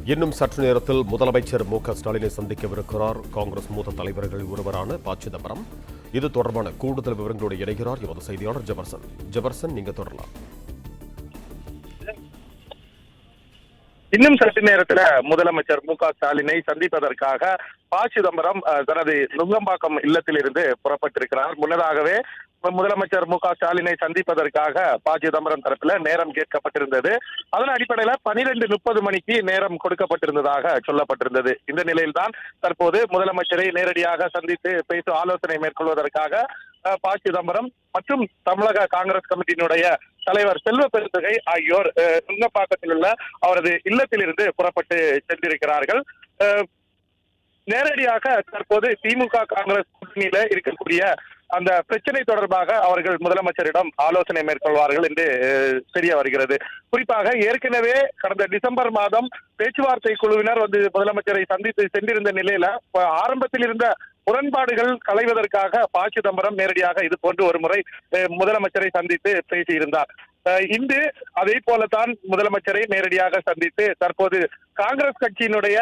இன்னும் சற்று நேரத்தில் முதலமைச்சர் ஸ்டாலினை சந்திக்கவிருக்கிறார் காங்கிரஸ் மூத்த தலைவர்கள் ஒருவரான ப. சிதம்பரம். இது தொடர்பான கூடுதல் விவரங்களோடு இணைகிறார் எமது செய்தியாளர் ஜெபர்சன். ஜெபர்சன், நீங்க தொடரலாம். இன்னும் சற்று நேரத்தில் முதலமைச்சர் ஸ்டாலினை சந்திப்பதற்காக ப. சிதம்பரம் தனது நுங்கம்பாக்கம் இல்லத்திலிருந்து புறப்பட்டிருக்கிறார். முன்னதாகவே முதலமைச்சர் ஸ்டாலினை சந்திப்பதற்காக ப. சிதம்பரம் தரப்பில் நேரம் கேட்கப்பட்டிருந்தது. அதன் அடிப்படையில் 12:30 மணிக்கு நேரம் கொடுக்கப்பட்டிருந்ததாக சொல்லப்பட்டிருந்தது. இந்த நிலையில்தான் தற்போது முதலமைச்சரை நேரடியாக சந்தித்து பேசி ஆலோசனை மேற்கொள்வதற்காக ப. சிதம்பரம் மற்றும் தமிழக காங்கிரஸ் கமிட்டியினுடைய தலைவர் செல்வ பெருந்தகை ஆகியோர் நுங்கப்பாக்கத்தில் உள்ள அவரது இல்லத்திலிருந்து புறப்பட்டு சென்றிருக்கிறார்கள். நேரடியாக தற்போது திமுக காங்கிரஸ் கூட்டணியில இருக்கக்கூடிய அந்த பிரச்சனை தொடர்பாக அவர்கள் முதலமைச்சரிடம் ஆலோசனை மேற்கொள்வார்கள் என்று தெரிய வருகிறது. குறிப்பாக ஏற்கனவே கடந்த டிசம்பர் மாதம் பேச்சுவார்த்தை குழுவினர் முதலமைச்சரை சந்தித்து சென்றிருந்த நிலையில ஆரம்பத்தில் இருந்த முரண்பாடுகள் களைவதற்காக ப. சிதம்பரம் நேரடியாக இது போன்று ஒரு முறை முதலமைச்சரை சந்தித்து பேசியிருந்தார். இன்று அதே போலத்தான் முதலமைச்சரை நேரடியாக சந்தித்து தற்போது காங்கிரஸ் கட்சியினுடைய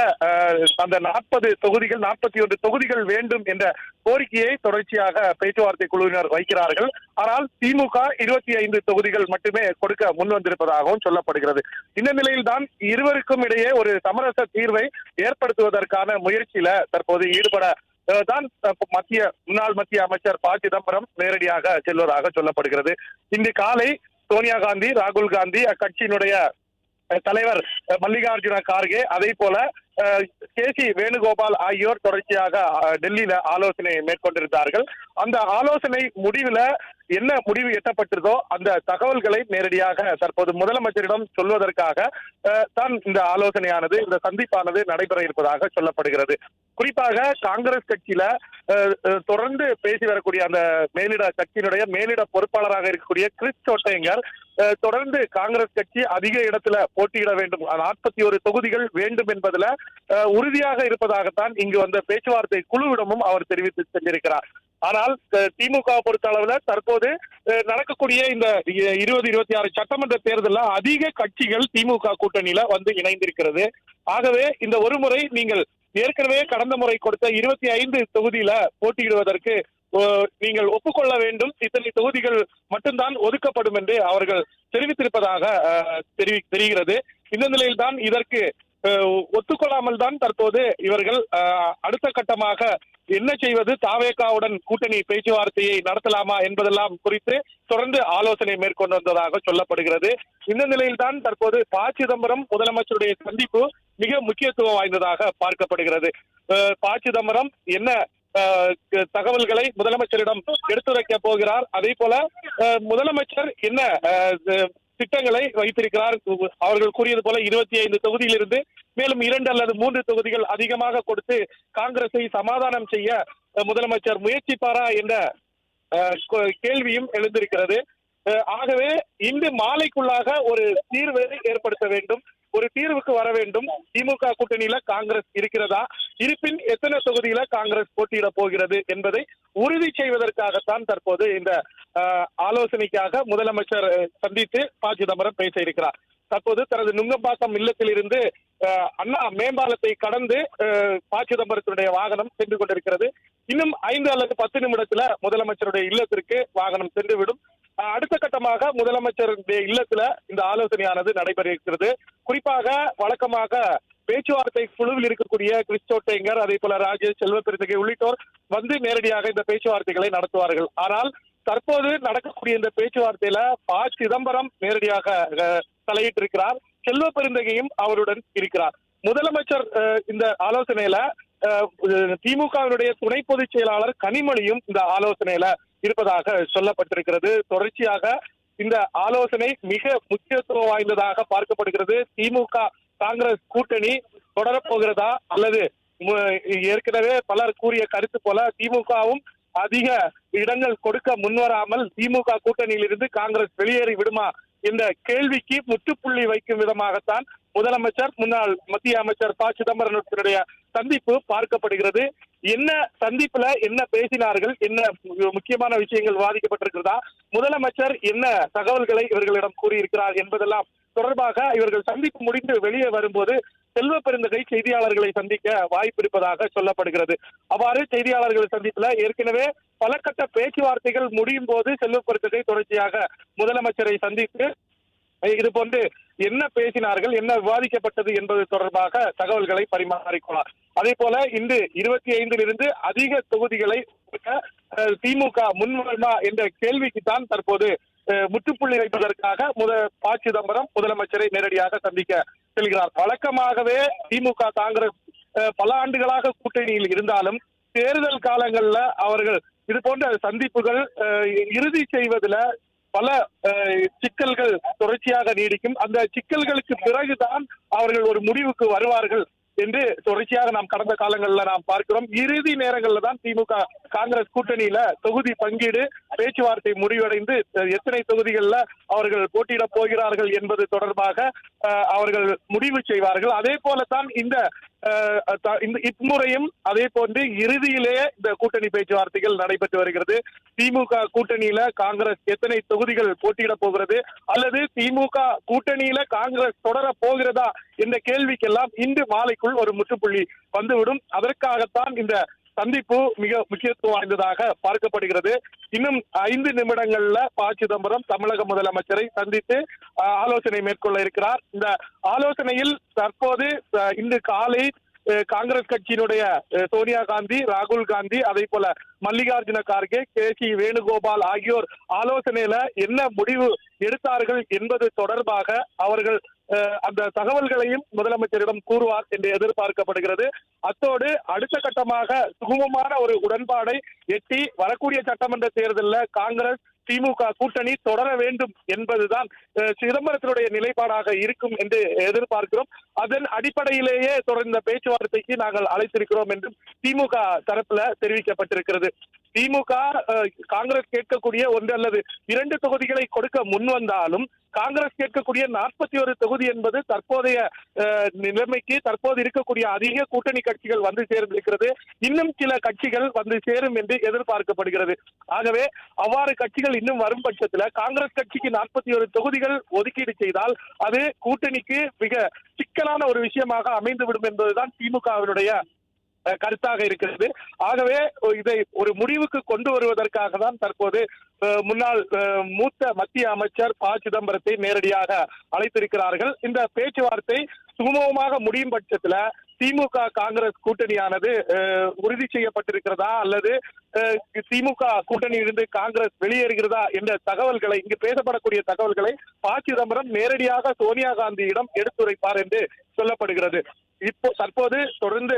அந்த 40 தொகுதிகள் 41 தொகுதிகள் வேண்டும் என்ற கோரிக்கையை தொடர்ச்சியாக பேச்சுவார்த்தை குழுவினர் வைக்கிறார்கள். ஆனால் திமுக 25 தொகுதிகள் மட்டுமே கொடுக்க முன் வந்திருப்பதாகவும் சொல்லப்படுகிறது. இந்த நிலையில்தான் இருவருக்கும் இடையே ஒரு சமரச தீர்வை ஏற்படுத்துவதற்கான முயற்சியில தற்போது ஈடுபட தான் முன்னாள் மத்திய அமைச்சர் ப. சிதம்பரம் நேரடியாக செல்வதாக சொல்லப்படுகிறது. இன்று காலை சோனியா காந்தி, ராகுல் காந்தி, அக்கட்சியினுடைய தலைவர் மல்லிகார்ஜுன கார்கே, அதே போல கே.சி. வேணுகோபால் ஆகியோர் தொடர்ச்சியாக டெல்லியில ஆலோசனை மேற்கொண்டிருந்தார்கள். அந்த ஆலோசனை முடிவுல என்ன முடிவு எட்டப்பட்டதோ அந்த தகவல்களை நேரடியாக தற்போது முதலமைச்சரிடம் சொல்வதற்காக தான் இந்த ஆலோசனையானது, இந்த சந்திப்பானது நடைபெற இருப்பதாக சொல்லப்படுகிறது. குறிப்பாக காங்கிரஸ் கட்சியில தொடர்ந்து பேசி வரக்கூடிய அந்த கட்சியினுடைய மேலிட பொறுப்பாளராக இருக்கக்கூடிய கிறிஸ் சோட்டேங்கர் தொடர்ந்து காங்கிரஸ் கட்சி அதிக இடத்துல போட்டியிட வேண்டும், 41 தொகுதிகள் வேண்டும் என்பதுல உறுதியாக இருப்பதாகத்தான் இங்கு வந்த பேச்சுவார்த்தை குழுவிடமும் அவர் தெரிவித்து சென்றிருக்கிறார். ஆனால் திமுக பொறுத்த அளவுல தற்போது நடக்கக்கூடிய இந்த 2026 சட்டமன்ற தேர்தலில் அதிக கட்சிகள் திமுக கூட்டணியில இணைந்திருக்கிறது. ஆகவே இந்த ஒரு முறை நீங்கள் ஏற்கனவே கடந்த முறை கொடுத்த 25 தொகுதியில போட்டியிடுவதற்கு நீங்கள் ஒப்புக்கொள்ள வேண்டும், இத்தனை தொகுதிகள் மட்டும்தான் ஒதுக்கப்படும் என்று அவர்கள் தெரிவித்திருப்பதாக தெரிகிறது. இந்த நிலையில்தான் இதற்கு ஒத்துக்கொள்ளாமல் தான் தற்போது இவர்கள் அடுத்த கட்டமாக என்ன செய்வது, தாவேகாவுடன் கூட்டணி பேச்சுவார்த்தையை நடத்தலாமா என்பதெல்லாம் குறித்து தொடர்ந்து ஆலோசனை மேற்கொண்டு வந்ததாக சொல்லப்படுகிறது. இந்த நிலையில்தான் தற்போது ப. சிதம்பரம் முதலமைச்சருடைய சந்திப்பு மிக முக்கியத்துவம் வாய்ந்ததாக பார்க்கப்படுகிறது. ப. சிதம்பரம் என்ன தகவல்களை முதலமைச்சரிடம் எடுத்துரைக்க போகிறார், அதே போல முதலமைச்சர் என்ன திட்டங்களை வைத்திருக்கிறார். அவர்கள் கூறியது போல 25 தொகுதியிலிருந்து மேலும் 2 அல்லது 3 தொகுதிகள் அதிகமாக கொடுத்து காங்கிரஸை சமாதானம் செய்ய முதலமைச்சர் முயற்சிப்பாரா என்ற கேள்வியும் எழுந்திருக்கிறது. ஆகவே இன்று மாலைக்குள்ளாக ஒரு தீர்வை ஏற்படுத்த வேண்டும், ஒரு தீர்வுக்கு வர வேண்டும். திமுக கூட்டணியில காங்கிரஸ் இருக்கிறதா, இருப்பின் எத்தனை தொகுதியில காங்கிரஸ் போட்டியிட போகிறது என்பதை உறுதி செய்வதற்காகத்தான் தற்போது இந்த ஆலோசனைக்காக முதலமைச்சர் சந்தித்து ப. சிதம்பரம் பேச இருக்கிறார். தற்போது தனது நுங்கம்பாக்கம் இல்லத்தில் இருந்து அண்ணா மேம்பாலத்தை கடந்து ப. சிதம்பரத்தினுடைய வாகனம் சென்று கொண்டிருக்கிறது. இன்னும் 5 அல்லது 10 நிமிடத்துல முதலமைச்சருடைய இல்லத்திற்கு வாகனம் சென்றுவிடும். அடுத்த கட்டமாக முதலமைச்சருடைய இல்லத்துல இந்த ஆலோசனையானது நடைபெற இருக்கிறது. குறிப்பாக வழக்கமாக பேச்சுவார்த்தை குழுவில் இருக்கக்கூடிய கிறிஸ் சோட்டேங்கர், அதே போல ராஜேஷ், செல்வ பெருந்தகை உள்ளிட்டோர் நேரடியாக இந்த பேச்சுவார்த்தைகளை நடத்துவார்கள். ஆனால் தற்போது நடக்கக்கூடிய இந்த பேச்சுவார்த்தையில ப. சிதம்பரம் நேரடியாக தலையிட்டிருக்கிறார். செல்வ பெருந்தகையும் அவருடன் இருக்கிறார். முதலமைச்சர் இந்த ஆலோசனையில திமுகவினுடைய துணை பொதுச் செயலாளர் கனிமொழியும் இந்த ஆலோசனையில இருப்பதாக சொல்லப்பட்டிருக்கிறது. தொடர்ச்சியாக இந்த ஆலோசனை மிக முக்கியத்துவம் வாய்ந்ததாக பார்க்கப்படுகிறது. திமுக காங்கிரஸ் கூட்டணி தொடரப்போகிறதா அல்லது ஏற்கனவே பலர் கூறிய கருத்து போல திமுகவும் அதிக இடங்கள் கொடுக்க முன்வராமல் திமுக கூட்டணியில் இருந்து காங்கிரஸ் வெளியேறி விடுமா என்ற கேள்விக்கு முற்றுப்புள்ளி வைக்கும் விதமாகத்தான் முதலமைச்சர் முன்னாள் மத்திய அமைச்சர் ப. சிதம்பரத்தினுடைய சந்திப்பு பார்க்கப்படுகிறது. என்ன சந்திப்புல என்ன பேசினார்கள், என்ன முக்கியமான விஷயங்கள் விவாதிக்கப்பட்டிருக்கிறதா, முதலமைச்சர் என்ன தகவல்களை இவர்களிடம் கூறியிருக்கிறார் என்பதெல்லாம் தொடர்பாக இவர்கள் சந்திப்பு முடிந்து வெளியே வரும்போது செல்வ பெருந்தகை செய்தியாளர்களை சந்திக்க வாய்ப்பு இருப்பதாக சொல்லப்படுகிறது. அவ்வாறு செய்தியாளர்கள் சந்திப்புல ஏற்கனவே பல கட்ட பேச்சுவார்த்தைகள் முடியும் போது செல்வ பெருந்தகை தொடர்ச்சியாக முதலமைச்சரை சந்தித்து இது போன்று என்ன பேசினார்கள், என்ன விவாதிக்கப்பட்டது என்பது தொடர்பாக தகவல்களை பரிமாறிக்கொள்ளார். அதே போல இன்று 25 அதிக தொகுதிகளை திமுக முன்வருமா என்ற கேள்விக்குத்தான் தற்போது முற்றுப்புள்ளி வைப்பதற்காக ப. சிதம்பரம் முதலமைச்சரை நேரடியாக சந்திக்க செல்கிறார். வழக்கமாகவே திமுக காங்கிரஸ் பல ஆண்டுகளாக கூட்டணியில் இருந்தாலும் தேர்தல் காலங்கள்ல அவர்கள் இது போன்ற சந்திப்புகள் இறுதி செய்வதில் பல சிக்கல்கள் தொடர்ச்சியாக நீடிக்கும். அந்த சிக்கல்களுக்கு பிறகுதான் அவர்கள் ஒரு முடிவுக்கு வருவார்கள் என்று தொடர்ச்சியாக நாம் கடந்த காலங்களில் நாம் பார்க்கிறோம். இறுதி நேரங்களில் தான் திமுக காங்கிரஸ் கூட்டணியில தொகுதி பங்கீடு பேச்சுவார்த்தை முடிவடைந்து எத்தனை தொகுதிகளில் அவர்கள் போட்டியிடப் போகிறார்கள் என்பது தொடர்பாக அவர்கள் முடிவு செய்வார்கள். அதே போலத்தான் இம்முறையும் அதே போன்று இறுதியிலேயே இந்த கூட்டணி பேச்சுவார்த்தைகள் நடைபெற்று வருகிறது. திமுக கூட்டணியில காங்கிரஸ் எத்தனை தொகுதிகள் போட்டியிடப் போகிறது அல்லது திமுக கூட்டணியில காங்கிரஸ் தொடர போகிறதா என்ற கேள்விக்கெல்லாம் இன்று மாலைக்குள் ஒரு முற்றுப்புள்ளி வந்துவிடும். அதற்காகத்தான் இந்த சந்திப்பு மிக முக்கியத்துவம் வாய்ந்ததாக பார்க்கப்படுகிறது. இன்னும் 5 நிமிடங்கள்ல ப. சிதம்பரம் தமிழக முதலமைச்சரை சந்தித்து ஆலோசனை மேற்கொள்ள இருக்கிறார். இந்த ஆலோசனையில் தற்போது இன்று காலை காங்கிரஸ் கட்சியினுடைய சோனியா காந்தி, ராகுல் காந்தி, அதே போல மல்லிகார்ஜுன கார்கே, கே.சி. வேணுகோபால் ஆகியோர் ஆலோசனையில என்ன முடிவு எடுத்தார்கள் என்பது தொடர்பாக அவர்கள் அந்த தகவல்களையும் முதலமைச்சரிடம் கூறுவார் என்று எதிர்பார்க்கப்படுகிறது. அத்தோடு அடுத்த கட்டமாக சுகமமான ஒரு உடன்பாடை எட்டி வரக்கூடிய சட்டமன்ற தேர்தலில் காங்கிரஸ் திமுக கூட்டணி தொடர வேண்டும் என்பதுதான் சிதம்பரத்தினுடைய நிலைப்பாடாக இருக்கும் என்று எதிர்பார்க்கிறோம். அதன் அடிப்படையிலேயே தொடர்ந்த பேச்சுவார்த்தைக்கு நாங்கள் அழைத்திருக்கிறோம் என்றும் திமுக தரப்புல தெரிவிக்கப்பட்டிருக்கிறது. திமுக காங்கிரஸ் கேட்கக்கூடிய 1 அல்லது 2 தொகுதிகளை கொடுக்க முன்வந்தாலும் காங்கிரஸ் கேட்கக்கூடிய 41 தொகுதி என்பது தற்போதைய நிலைமைக்கு தற்போது இருக்கக்கூடிய அதிக கூட்டணி கட்சிகள் வந்து சேர்ந்திருக்கிறது. இன்னும் சில கட்சிகள் வந்து சேரும் என்று எதிர்பார்க்கப்படுகிறது. ஆகவே அவ்வாறு கட்சிகள் இன்னும் வரும் பட்சத்தில் காங்கிரஸ் கட்சிக்கு 41 தொகுதிகள் ஒதுக்கீடு செய்தால் அது கூட்டணிக்கு மிக சிக்கலான ஒரு விஷயமாக அமைந்துவிடும் என்பதுதான் திமுகவினுடைய கருத்தாக இருக்கிறது. ஆகவே இதை ஒரு முடிவுக்கு கொண்டு வருவதற்காக தான் தற்போது முன்னாள் மூத்த மத்திய அமைச்சர் ப. சிதம்பரத்தை நேரடியாக அழைத்திருக்கிறார்கள். இந்த பேச்சுவார்த்தை சுமூகமாக முடியும் பட்சத்துல திமுக காங்கிரஸ் கூட்டணியானது உறுதி செய்யப்பட்டிருக்கிறதா அல்லது திமுக கூட்டணியிலிருந்து காங்கிரஸ் வெளியேறுகிறதா என்ற தகவல்களை இங்கு பேசப்படக்கூடிய தகவல்களை ப. சிதம்பரம் நேரடியாக சோனியா காந்தியிடம் எடுத்துரைப்பார் என்று சொல்லப்படுகிறது. இப்போ தற்போது தொடர்ந்து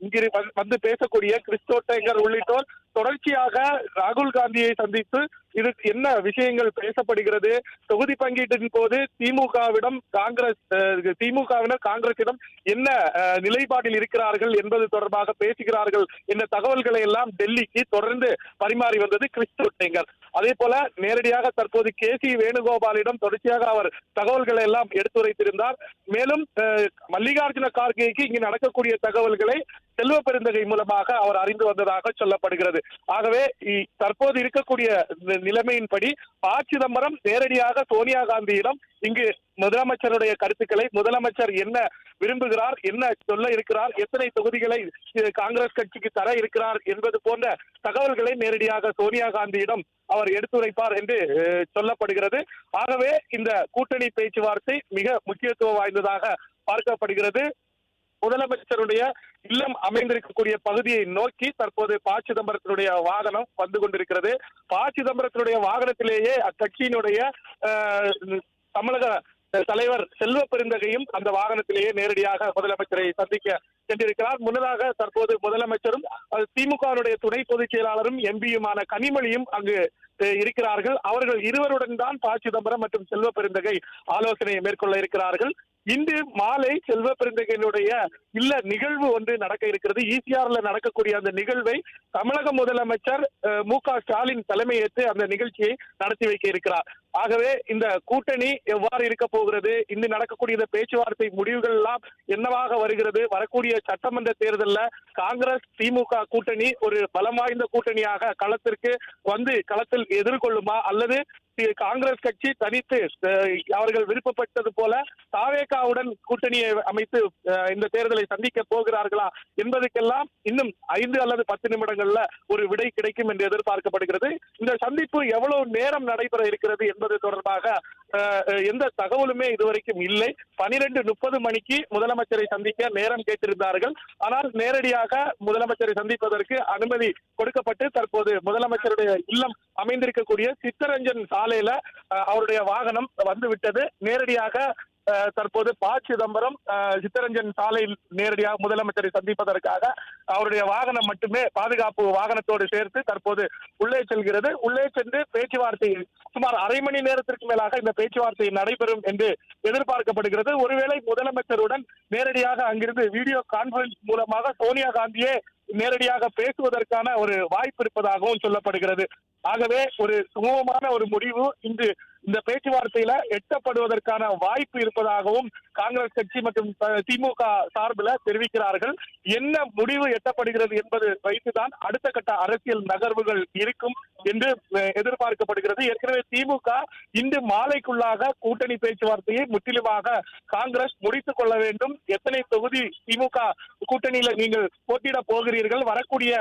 இங்கு வந்து பேசக்கூடிய கிறிஸ்டோட்டேங்கர் உள்ளிட்டோர் தொடர்ச்சியாக ராகுல் காந்தியை சந்தித்து இது என்ன விஷயங்கள் பேசப்படுகிறது, தொகுதி பங்கீட்டின் போது திமுகவினர் காங்கிரசிடம் என்ன நிலைப்பாட்டில் இருக்கிறார்கள் என்பது தொடர்பாக பேசுகிறார்கள் என்ற தகவல்களை எல்லாம் டெல்லிக்கு தொடர்ந்து பரிமாறி வந்தது கிறிஸ்டோட்டேங்கர். அதே போல நேரடியாக தற்போது கே.சி. வேணுகோபாலிடம் தொடர்ச்சியாக அவர் தகவல்களை எல்லாம் எடுத்துரைத்திருந்தார். மேலும் மல்லிகார்ஜுன கார்கேக்கு இங்கு நடக்கக்கூடிய தகவல்களை செல்வ பெருந்தகை மூலமாக அவர் அறிந்து வந்ததாக சொல்லப்படுகிறது. ஆகவே தற்போது இருக்கக்கூடிய நிலைமையின்படி ப. சிதம்பரம் நேரடியாக சோனியா காந்தியிடம் இங்கு முதலமைச்சருடைய கருத்துக்களை முதலமைச்சர் என்ன விரும்புகிறார், என்ன சொல்ல இருக்கிறார், எத்தனை தொகுதிகளை காங்கிரஸ் கட்சிக்கு தர இருக்கிறார் என்பது போன்ற தகவல்களை நேரடியாக சோனியா காந்தியிடம் அவர் எடுத்துரைப்பார் என்று சொல்லப்படுகிறது. ஆகவே இந்த கூட்டணி பேச்சுவார்த்தை மிக முக்கியத்துவம் வாய்ந்ததாக பார்க்கப்படுகிறது. முதலமைச்சருடைய இல்லம் அமைந்திருக்கக்கூடிய பகுதியை நோக்கி தற்போது ப. சிதம்பரத்தினுடைய வாகனம் வந்து கொண்டிருக்கிறது. ப. சிதம்பரத்தினுடைய வாகனத்திலேயே அக்கட்சியினுடைய தமிழக தலைவர் செல்வ பெருந்தகையும் அந்த வாகனத்திலேயே நேரடியாக முதலமைச்சரை சந்திக்க சென்றிருக்கிறார். முன்னதாக தற்போது முதலமைச்சரும் திமுகவுடைய துணை பொதுச் செயலாளரும் எம்பியுமான கனிமொழியும் அங்கு இருக்கிறார்கள். அவர்கள் இருவருடன் தான் ப. சிதம்பரம் மற்றும் செல்வ பெருந்தகை ஆலோசனையை மேற்கொள்ள இருக்கிறார்கள். இன்று மாலை செல்வ பெருந்தகையினுடைய இல்ல நிகழ்வு ஒன்று நடக்க இருக்கிறது. ஈசிஆர்ல நடக்கக்கூடிய அந்த நிகழ்வை தமிழக முதலமைச்சர் மு.க. ஸ்டாலின் தலைமையேற்று அந்த நிகழ்ச்சியை நடத்தி வைக்க இருக்கிறார். ஆகவே இந்த கூட்டணி எவ்வாறு இருக்க போகிறது, இன்று நடக்கக்கூடிய பேச்சுவார்த்தை முடிவுகள் எல்லாம் என்னவாக வருகிறது, வரக்கூடிய சட்டமன்ற தேர்தலில் காங்கிரஸ் திமுக கூட்டணி ஒரு பலம் வாய்ந்த கூட்டணியாக களத்திற்கு வந்து களத்தில் எதிர்கொள்ளுமா அல்லது காங்கிரஸ் கட்சி தனித்து அவர்கள் விருப்பப்பட்டது போல தாவேகாவுடன் கூட்டணியை அமைத்து இந்த தேர்தலை சந்திக்க போகிறார்களா என்பதற்கெல்லாம் இன்னும் 5 அல்லது 10 நிமிடங்கள்ல ஒரு விடை கிடைக்கும் என்று எதிர்பார்க்கப்படுகிறது. இந்த சந்திப்பு எவ்வளவு நேரம் நடைபெற இருக்கிறது என்பது தொடர்பாக எந்த தகவலுமே இதுவரைக்கும் இல்லை. 12:30 மணிக்கு முதலமைச்சரை சந்திக்க நேரம் கேட்டிருந்தார்கள். ஆனால் நேரடியாக முதலமைச்சரை சந்திப்பதற்கு அனுமதி கொடுக்கப்பட்டு தற்போது முதலமைச்சருடைய இல்லம் அமைந்திருக்கக்கூடிய சித்தரஞ்சன் சாலையில அவருடைய வாகனம் வந்துவிட்டது. நேரடியாக தற்போது ப. சிதம்பரம் சித்தரஞ்சன் சாலையில் நேரடியாக முதலமைச்சரை சந்திப்பதற்காக அவருடைய வாகனம் மட்டுமே பாதுகாப்பு வாகனத்தோடு சேர்த்து தற்போது உள்ளே செல்கிறது. உள்ளே சென்று பேச்சுவார்த்தை சுமார் அரை மணி நேரத்திற்கு மேலாக இந்த பேச்சுவார்த்தை நடைபெறும் என்று எதிர்பார்க்கப்படுகிறது. ஒருவேளை முதலமைச்சருடன் நேரடியாக அங்கிருந்து வீடியோ கான்பரன்ஸ் மூலமாக சோனியா காந்தியே நேரடியாக பேசுவதற்கான ஒரு வாய்ப்பு இருப்பதாகவும் சொல்லப்படுகிறது. ஆகவே ஒரு சுமூகமான ஒரு முடிவு இன்று இந்த பேச்சுவார்த்தையில எட்டப்படுவதற்கான வாய்ப்பு இருப்பதாகவும் காங்கிரஸ் கட்சி மற்றும் திமுக சார்பில் தெரிவிக்கிறார்கள். என்ன முடிவு எட்டப்படுகிறது என்பது வைத்துதான் அடுத்த கட்ட அரசியல் நகர்வுகள் இருக்கும் என்று எதிர்பார்க்கப்படுகிறது. ஏற்கனவே திமுக இன்று மாலைக்குள்ளாக கூட்டணி பேச்சுவார்த்தையை முற்றிலுமாக காங்கிரஸ் முடித்துக் கொள்ள வேண்டும். எத்தனை தொகுதி திமுக கூட்டணியில நீங்கள் போட்டியிட போகிறீர்கள், வரக்கூடிய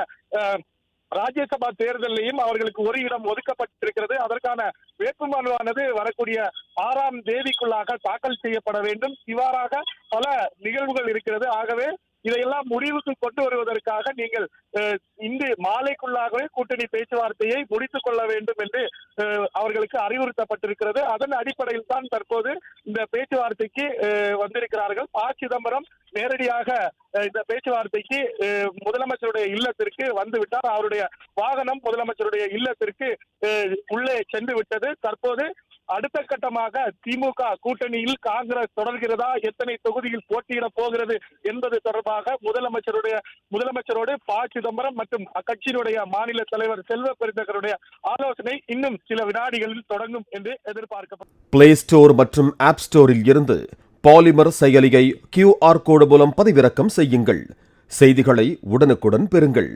ராஜ்யசபா தேர்தலையும் அவர்களுக்கு ஒரு இடம் ஒதுக்கப்பட்டிருக்கிறது. அதற்கான வேட்புமனுவானது வரக்கூடிய 6ஆம் தேதிக்குள்ளாக தாக்கல் செய்யப்பட வேண்டும். இவ்வாறாக பல நிகழ்வுகள் இருக்கிறது. ஆகவே இதையெல்லாம் முடிவுக்கு கொண்டு வருவதற்காக நீங்கள் இன்று மாலைக்குள்ளாகவே கூட்டணி பேச்சுவார்த்தையை முடித்துக் கொள்ள வேண்டும் என்று அவர்களுக்கு அறிவுறுத்தப்பட்டிருக்கிறது. அதன் அடிப்படையில் தான் தற்போது இந்த பேச்சுவார்த்தைக்கு வந்திருக்கிறார்கள். ப. சிதம்பரம் நேரடியாக இந்த பேச்சுவார்த்தைக்கு முதலமைச்சருடைய இல்லத்திற்கு வந்துவிட்டார். அவருடைய வாகனம் முதலமைச்சருடைய இல்லத்திற்கு உள்ளே சென்று விட்டது. தற்போது அடுத்த கட்டமாக திமுக கூட்டணியில் காங்கிரஸ் தொடர்கிறதா, எத்தனை தொகுதியில் போட்டியிட போகிறது என்பது தொடர்பாக முதலமைச்சரோடு ப. சிதம்பரம் மற்றும் அக்கட்சியினுடைய மாநில தலைவர் செல்வ பெருந்தகருடைய ஆலோசனை இன்னும் சில வினாடிகளில் தொடங்கும் என்று எதிர்பார்க்கப்படும். பிளே ஸ்டோர் மற்றும் ஆப் ஸ்டோரில் இருந்து பாலிமர் செயலியை QR கோடு மூலம் பதிவிறக்கம் செய்யுங்கள். செய்திகளை உடனுக்குடன் பெறுங்கள்.